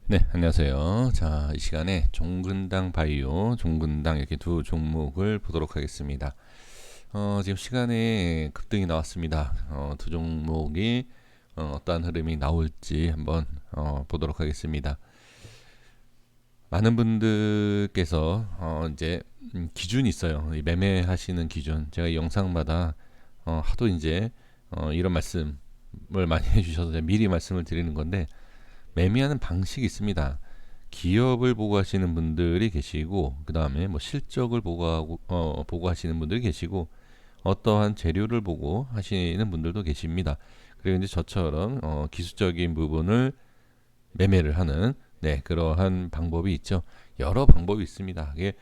네, 안녕하세요. 자, 이 시간에 종근당 바이오, 종근당 이렇게 두 종목을 보도록 하겠습니다. 지금 시간에 급등이 나왔습니다. 두 종목이 어떠한 흐름이 나올지 한번 보도록 하겠습니다. 많은 분들께서 이제 기준이 있어요. 이 매매하시는 기준. 제가 이 영상마다 하도 이제 이런 말씀을 많이 해주셔서 제가 미리 말씀을 드리는 건데, 매매하는 방식이 있습니다. 기업을 보고 하시는 분들이 계시고, 그 다음에 뭐 실적을 보고 하시는 분들이 계시고, 어떠한 재료를 보고 하시는 분들도 계십니다. 그리고 이제 저처럼 기술적인 부분을 매매를 하는, 네, 그러한 방법이 있죠. 여러 방법이 있습니다. 이게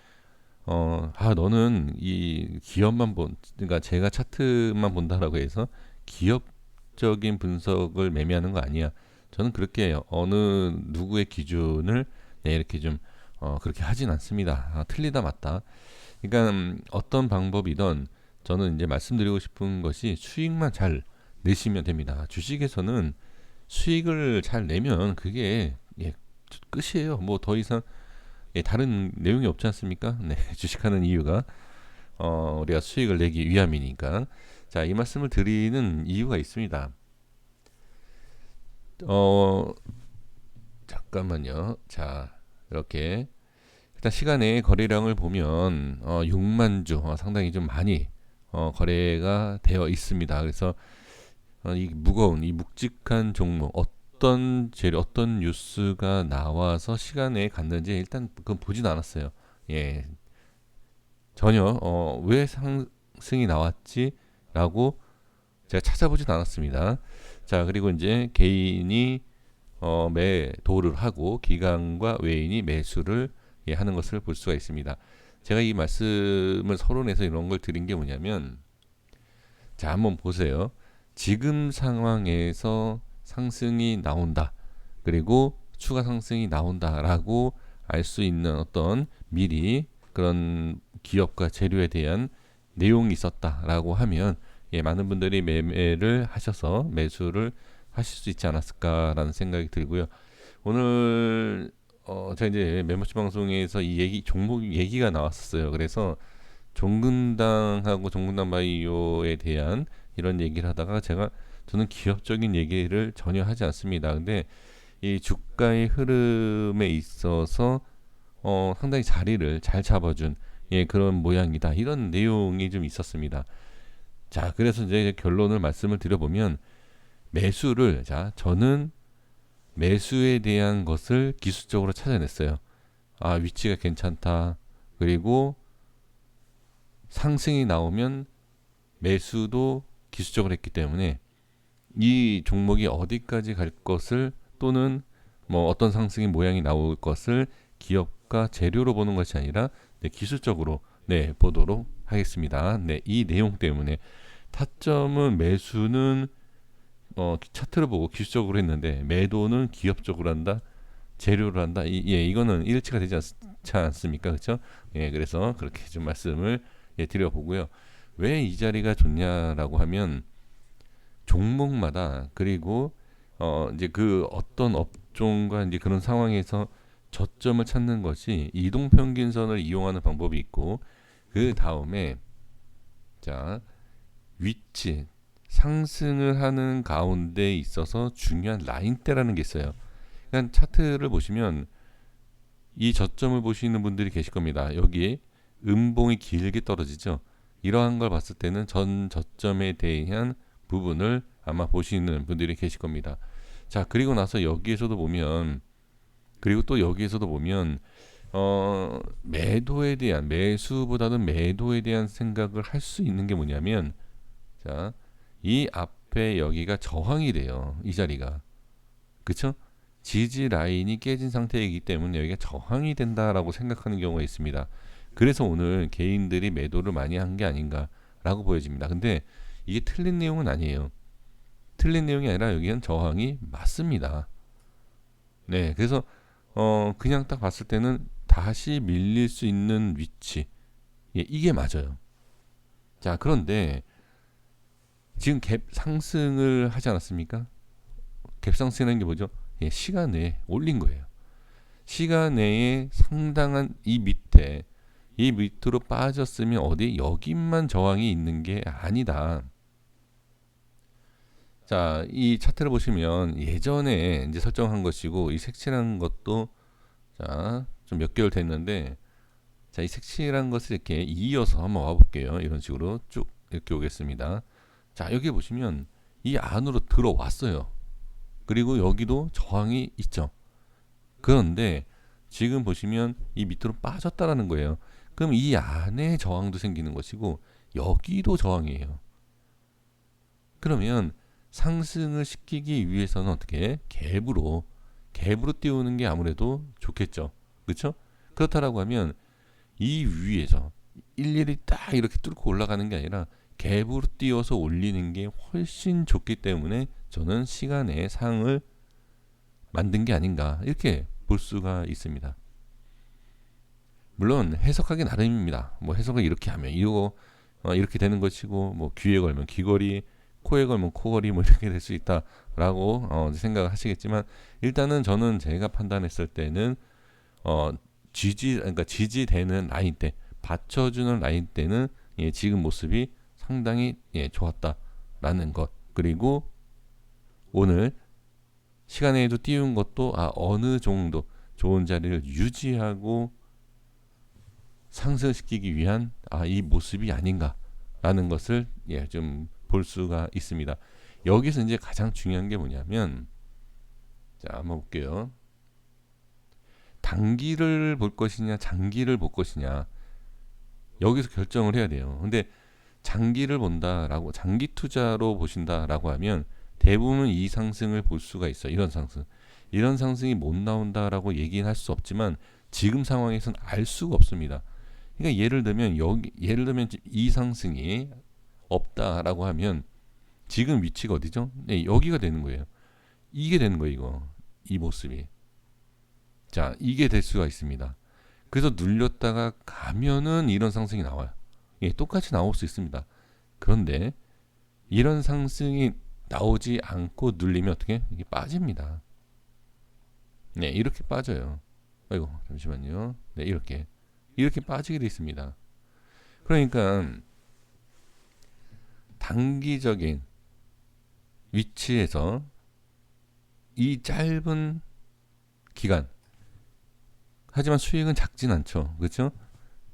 너는 이 기업만 그러니까 제가 차트만 본다라고 해서 기업적인 분석을 매매하는 거 아니야. 저는 그렇게 해요. 어느 누구의 기준을 네, 이렇게 좀 그렇게 하진 않습니다. 틀리다 맞다. 그러니까 어떤 방법이든 저는 이제 말씀드리고 싶은 것이 수익만 잘 내시면 됩니다. 주식에서는 수익을 잘 내면 그게 예, 끝이에요. 뭐 더 이상 다른 내용이 없지 않습니까? 네, 주식하는 이유가 우리가 수익을 내기 위함이니까. 자, 이 말씀을 드리는 이유가 있습니다. 어, 잠깐만요. 자, 이렇게 일단 시간의 거래량을 보면 6만 주 상당히 좀 많이 거래가 되어 있습니다. 그래서 이 무거운 이 묵직한 종목 어떤 재료 어떤 뉴스가 나와서 시간에 갔는지 일단 그건 보진 않았어요. 예, 전혀 왜 상승이 나왔지라고 제가 찾아보진 않았습니다. 자, 그리고 이제 개인이 매도를 하고 기관과 외인이 매수를 하는 것을 볼 수가 있습니다. 제가 이 말씀을 서론에서 이런 걸 드린 게 뭐냐면, 자, 한번 보세요. 지금 상황에서 상승이 나온다. 그리고 추가 상승이 나온다라고 알 수 있는 어떤 미리 그런 기업과 재료에 대한 내용이 있었다라고 하면 많은 분들이 매매를 하셔서 매수를 하실 수 있지 않았을까라는 생각이 들고요. 오늘 제가 이제 메모시 방송에서 이 얘기 종목 얘기가 나왔었어요. 그래서 종근당하고 종근당 바이오에 대한 이런 얘기를 하다가 저는 기업적인 얘기를 전혀 하지 않습니다. 근데 이 주가의 흐름에 있어서 상당히 자리를 잘 잡아준 그런 모양이다. 이런 내용이 좀 있었습니다. 자, 그래서 이제 결론을 말씀을 드려보면 저는 매수에 대한 것을 기술적으로 찾아냈어요. 아, 위치가 괜찮다. 그리고 상승이 나오면 매수도 기술적으로 했기 때문에 이 종목이 어디까지 갈 것을 또는 뭐 어떤 상승의 모양이 나올 것을 기업과 재료로 보는 것이 아니라 네, 기술적으로 네, 보도록 하겠습니다. 네, 이 내용 때문에 타점은 매수는 차트를 보고 기술적으로 했는데 매도는 기업적으로 한다, 재료로 한다. 이거는 일치가 되지 않습니까? 그렇죠? 예, 그래서 그렇게 좀 말씀을 드려보고요. 왜 이 자리가 좋냐라고 하면 종목마다 그리고 이제 그 어떤 업종과 이제 그런 상황에서 저점을 찾는 것이 이동평균선을 이용하는 방법이 있고, 그 다음에 자 위치 상승을 하는 가운데 있어서 중요한 라인대라는 게 있어요. 그냥 차트를 보시면 이 저점을 보시는 분들이 계실 겁니다. 여기 음봉이 길게 떨어지죠. 이러한 걸 봤을 때는 전 저점에 대한 부분을 아마 보시는 분들이 계실 겁니다. 자, 그리고 나서 여기에서도 보면, 그리고 또 여기에서도 보면 매수보다는 매도에 대한 생각을 할 수 있는 게 뭐냐면, 자, 이 앞에 여기가 저항이 돼요. 이 자리가. 그쵸? 지지 라인이 깨진 상태이기 때문에 여기가 저항이 된다라고 생각하는 경우가 있습니다. 그래서 오늘 개인들이 매도를 많이 한 게 아닌가라고 보여집니다. 근데 이게 틀린 내용은 아니에요. 틀린 내용이 아니라 여기는 저항이 맞습니다. 네, 그래서 그냥 딱 봤을 때는 다시 밀릴 수 있는 위치, 이게 맞아요. 자, 그런데 지금 갭 상승을 하지 않았습니까? 갭 상승이라는 게 뭐죠? 시간에 올린 거예요. 시간 내에 상당한 이 밑으로 빠졌으면 어디 여기만 저항이 있는 게 아니다. 자, 이 차트를 보시면 예전에 이제 설정한 것이고 이 색칠한 것도 자, 좀 몇 개월 됐는데 자, 이 색칠한 것을 이렇게 이어서 한번 와볼게요. 이런 식으로 쭉 이렇게 오겠습니다. 자, 여기 보시면 이 안으로 들어왔어요. 그리고 여기도 저항이 있죠. 그런데 지금 보시면 이 밑으로 빠졌다라는 거예요. 그럼 이 안에 저항도 생기는 것이고 여기도 저항이에요. 그러면 상승을 시키기 위해서는 어떻게 갭으로 띄우는 게 아무래도 좋겠죠. 그렇죠? 그렇다라고 하면 이 위에서 일일이 딱 이렇게 뚫고 올라가는 게 아니라 갭으로 띄워서 올리는 게 훨씬 좋기 때문에 저는 시간의 상을 만든 게 아닌가 이렇게 볼 수가 있습니다. 물론 해석하기 나름입니다. 뭐 해석을 이렇게 하면 이거 이렇게 되는 것이고 뭐 귀에 걸면 귀걸이, 코에 걸면 코걸이 뭐 이렇게 될 수 있다라고 생각을 하시겠지만 일단은 저는 제가 판단했을 때는 그러니까 지지되는 라인 때 받쳐주는 라인 때는 예, 지금 모습이 상당히 예, 좋았다라는 것 그리고 오늘 시간에도 띄운 것도 어느 정도 좋은 자리를 유지하고 상승시키기 위한 이 모습이 아닌가라는 것을 예, 좀 볼 수가 있습니다. 여기서 이제 가장 중요한 게 뭐냐면 자 한번 볼게요. 단기를 볼 것이냐 장기를 볼 것이냐 여기서 결정을 해야 돼요. 근데 장기를 본다라고 장기 투자로 보신다라고 하면 대부분 이 상승을 볼 수가 있어요. 이런 상승이 못 나온다라고 얘기는 할 수 없지만 지금 상황에서는 알 수가 없습니다. 그러니까 예를 들면 이 상승이 없다라고 하면 지금 위치가 어디죠? 네, 여기가 되는 거예요. 이게 되는 거예요. 이 모습이. 자, 이게 될 수가 있습니다. 그래서 눌렸다가 가면은 이런 상승이 나와요. 예, 똑같이 나올 수 있습니다. 그런데 이런 상승이 나오지 않고 눌리면 어떻게? 이게 빠집니다. 네, 이렇게 빠져요. 아이고, 잠시만요. 네, 이렇게 빠지게 돼 있습니다. 그러니까 단기적인 위치에서 이 짧은 기간 하지만 수익은 작진 않죠. 그렇죠?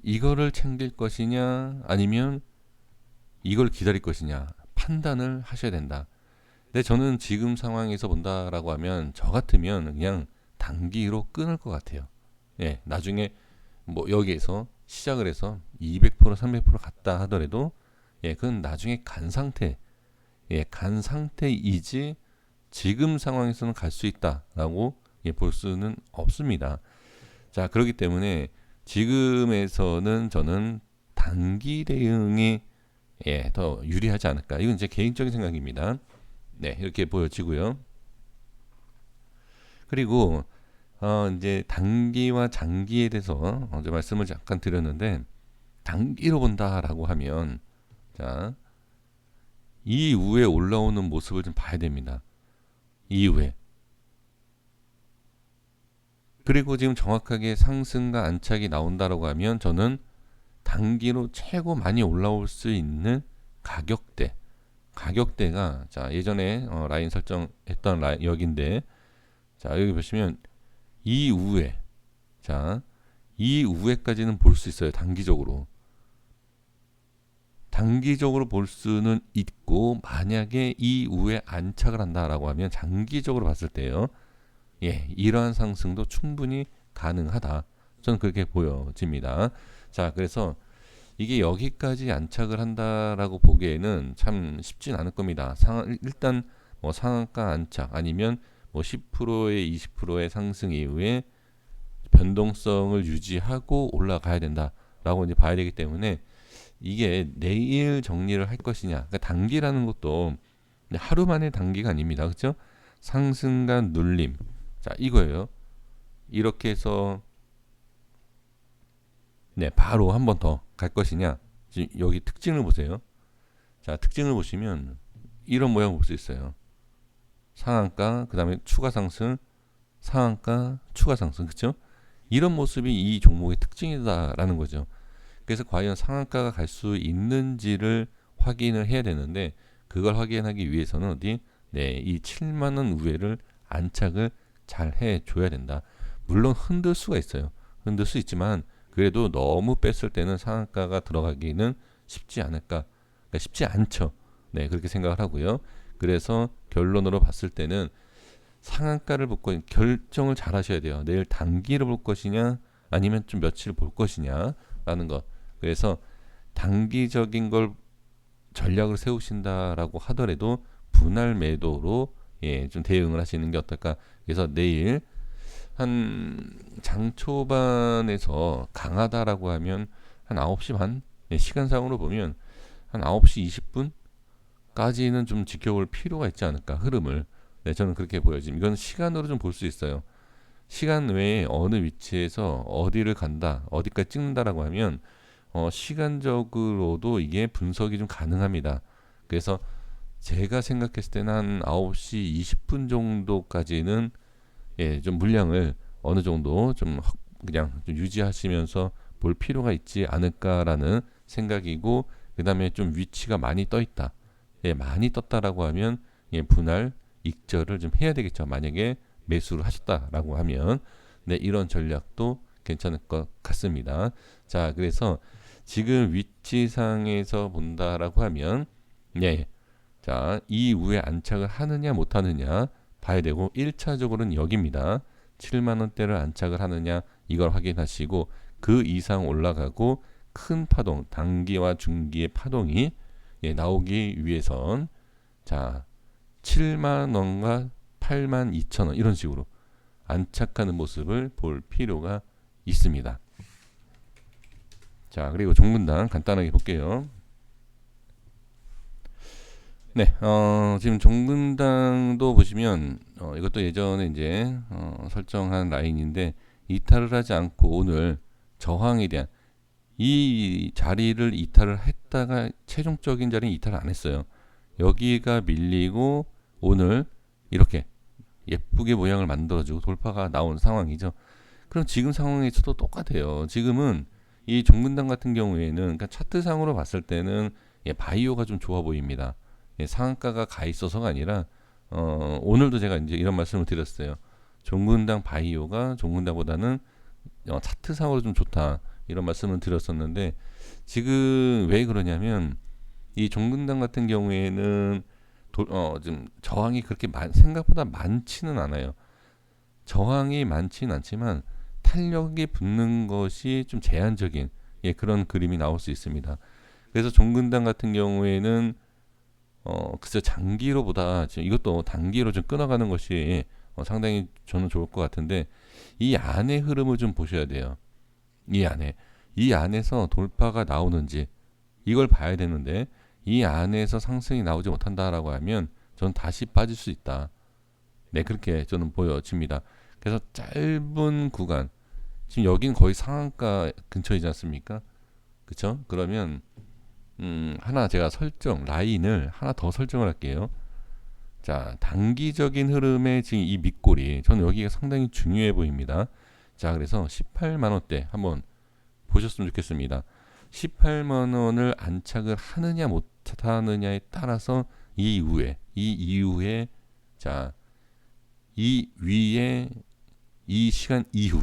이거를 챙길 것이냐 아니면 이걸 기다릴 것이냐 판단을 하셔야 된다. 근데 저는 지금 상황에서 본다라고 하면 저 같으면 그냥 단기로 끊을 것 같아요. 예, 나중에 뭐 여기에서 시작을 해서 200% 300% 갔다 하더라도 예, 그건 나중에 간 상태 예, 간 상태이지 지금 상황에서는 갈 수 있다라고 예, 볼 수는 없습니다. 자, 그렇기 때문에 지금에서는 저는 단기 대응이 예, 더 유리하지 않을까. 이건 제 개인적인 생각입니다. 네, 이렇게 보여지고요. 그리고 이제 단기와 장기에 대해서 어제 말씀을 잠깐 드렸는데 단기로 본다라고 하면 자, 이후에 올라오는 모습을 좀 봐야 됩니다. 이후에. 그리고 지금 정확하게 상승과 안착이 나온다라고 하면 저는 단기로 최고 많이 올라올 수 있는 가격대가 자 예전에 라인 설정했던 여기인데 자 여기 보시면 이후에 자 이후에까지는 볼 수 있어요. 단기적으로 볼 수는 있고 만약에 이후에 안착을 한다라고 하면 장기적으로 봤을 때요. 예, 이러한 상승도 충분히 가능하다. 저는 그렇게 보여집니다. 자, 그래서 이게 여기까지 안착을 한다라고 보기에는 참 쉽진 않을 겁니다. 일단 뭐 상한가 안착 아니면 뭐 10%의 20%의 상승 이후에 변동성을 유지하고 올라가야 된다라고 이제 봐야 되기 때문에 이게 내일 정리를 할 것이냐. 그러니까 단기라는 것도 하루 만의 단기가 아닙니다. 그렇죠? 상승과 눌림. 자, 이거예요. 이렇게 해서 네, 바로 한 번 더 갈 것이냐. 지금 여기 특징을 보세요. 자, 특징을 보시면 이런 모양 볼 수 있어요. 상한가, 그 다음에 추가 상승, 상한가 추가 상승, 그렇죠? 이런 모습이 이 종목의 특징이다라는 거죠. 그래서 과연 상한가가 갈 수 있는지를 확인을 해야 되는데, 그걸 확인하기 위해서는 어디? 네, 이 7만 원 우회를 안착을 잘 해줘야 된다. 물론 흔들 수가 있어요. 흔들 수 있지만 그래도 너무 뺐을 때는 상한가가 들어가기는 쉽지 않을까. 그러니까 쉽지 않죠. 네, 그렇게 생각을 하고요. 그래서 결론으로 봤을 때는 상한가를 보고 결정을 잘 하셔야 돼요. 내일 단기를 볼 것이냐, 아니면 좀 며칠 볼 것이냐라는 것. 그래서 단기적인 걸 전략을 세우신다라고 하더라도 분할 매도로 좀 대응을 하시는 게 어떨까. 그래서 내일 한 장 초반에서 강하다라고 하면 한 9시 반, 시간상으로 보면 한 9시 20분까지는 좀 지켜볼 필요가 있지 않을까, 흐름을. 네, 저는 그렇게 보여집니다. 이건 시간으로 좀 볼 수 있어요. 시간 외에 어느 위치에서 어디를 간다, 어디까지 찍는다라고 하면 시간적으로도 이게 분석이 좀 가능합니다. 그래서 제가 생각했을 때는 한 9시 20분 정도까지는 좀 물량을 어느 정도 좀 그냥 좀 유지하시면서 볼 필요가 있지 않을까라는 생각이고, 그 다음에 좀 위치가 많이 떠 있다. 많이 떴다라고 하면 분할 익절을 좀 해야 되겠죠. 만약에 매수를 하셨다라고 하면. 네, 이런 전략도 괜찮을 것 같습니다. 자, 그래서 지금 위치상에서 본다라고 하면, 자, 이후에 안착을 하느냐 못 하느냐 봐야 되고, 1차적으로는 여기입니다. 7만 원대를 안착을 하느냐, 이걸 확인하시고, 그 이상 올라가고 큰 파동, 단기와 중기의 파동이 나오기 위해선, 자, 7만 원과 8만 2천 원 이런 식으로 안착하는 모습을 볼 필요가 있습니다. 자, 그리고 종분당 간단하게 볼게요. 네, 지금 종근당도 보시면 이것도 예전에 이제 설정한 라인인데, 이탈을 하지 않고 오늘 저항에 대한 이 자리를 이탈을 했다가 최종적인 자리는 이탈을 안 했어요. 여기가 밀리고 오늘 이렇게 예쁘게 모양을 만들어주고 돌파가 나온 상황이죠. 그럼 지금 상황에서도 똑같아요. 지금은 이 종근당 같은 경우에는, 그러니까 차트상으로 봤을 때는 바이오가 좀 좋아 보입니다. 상한가가 가 있어서가 아니라 오늘도 제가 이제 이런 말씀을 드렸어요. 종근당 바이오가 종근당보다는 차트상으로 좀 좋다, 이런 말씀을 드렸었는데, 지금 왜 그러냐면 이 종근당 같은 경우에는 좀 저항이 그렇게 생각보다 많지는 않아요. 저항이 많지는 않지만 탄력이 붙는 것이 좀 제한적인 그런 그림이 나올 수 있습니다. 그래서 종근당 같은 경우에는 글쎄 장기로보다 지금 이것도 단기로 좀 끊어가는 것이 상당히 저는 좋을 것 같은데, 이 안의 흐름을 좀 보셔야 돼요. 이 안에서 돌파가 나오는지 이걸 봐야 되는데, 이 안에서 상승이 나오지 못한다라고 하면 저는 다시 빠질 수 있다. 네, 그렇게 저는 보여집니다. 그래서 짧은 구간, 지금 여기는 거의 상한가 근처이지 않습니까? 그쵸? 그러면 하나 제가 라인을 하나 더 설정을 할게요. 자, 단기적인 흐름의 지금 이 밑골이 저는 여기가 상당히 중요해 보입니다. 자, 그래서 18만 원대 한번 보셨으면 좋겠습니다. 18만 원을 안착을 하느냐 못 하느냐에 따라서 이 이후에 자, 이 위에 이 시간 이후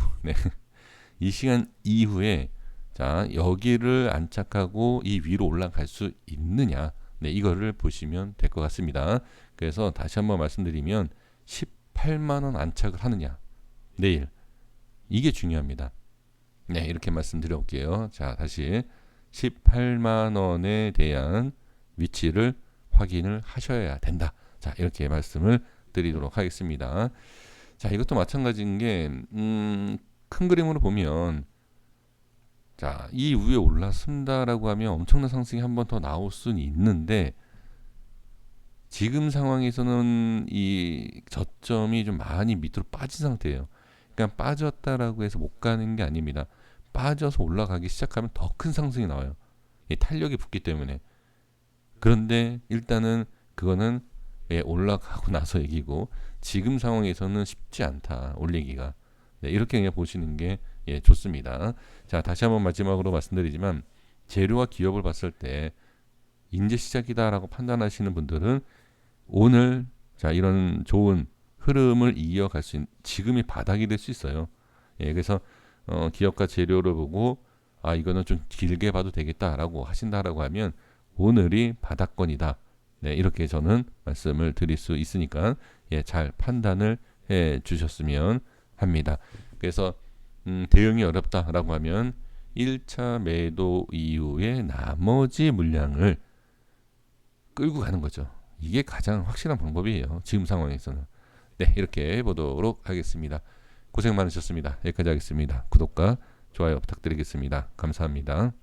이 시간 이후에 자, 여기를 안착하고 이 위로 올라갈 수 있느냐, 이거를 보시면 될 것 같습니다. 그래서 다시 한번 말씀드리면 18만 원 안착을 하느냐 내일, 이게 중요합니다. 네, 이렇게 말씀드려볼게요. 자, 다시 18만 원에 대한 위치를 확인을 하셔야 된다. 자, 이렇게 말씀을 드리도록 하겠습니다. 자, 이것도 마찬가지인 게 큰 그림으로 보면, 자, 이 위에 올랐습니다라고 하면 엄청난 상승이 한 번 더 나올 수는 있는데, 지금 상황에서는 이 저점이 좀 많이 밑으로 빠진 상태예요. 그러니까 빠졌다라고 해서 못 가는 게 아닙니다. 빠져서 올라가기 시작하면 더 큰 상승이 나와요. 이 탄력이 붙기 때문에. 그런데 일단은 그거는 올라가고 나서 얘기고, 지금 상황에서는 쉽지 않다 올리기가. 네, 이렇게 그냥 보시는 게 좋습니다. 자, 다시 한번 마지막으로 말씀드리지만 재료와 기업을 봤을 때 이제 시작이다라고 판단하시는 분들은 오늘 자 이런 좋은 흐름을 이어갈 수 있는 지금이 바닥이 될 수 있어요. 그래서 기업과 재료를 보고 아 이거는 좀 길게 봐도 되겠다라고 하신다라고 하면 오늘이 바닥권이다. 네, 이렇게 저는 말씀을 드릴 수 있으니까 잘 판단을 해 주셨으면 합니다. 그래서 대응이 어렵다라고 하면 1차 매도 이후에 나머지 물량을 끌고 가는 거죠. 이게 가장 확실한 방법이에요. 지금 상황에서는. 네, 이렇게 해보도록 하겠습니다. 고생 많으셨습니다. 여기까지 하겠습니다. 구독과 좋아요 부탁드리겠습니다. 감사합니다.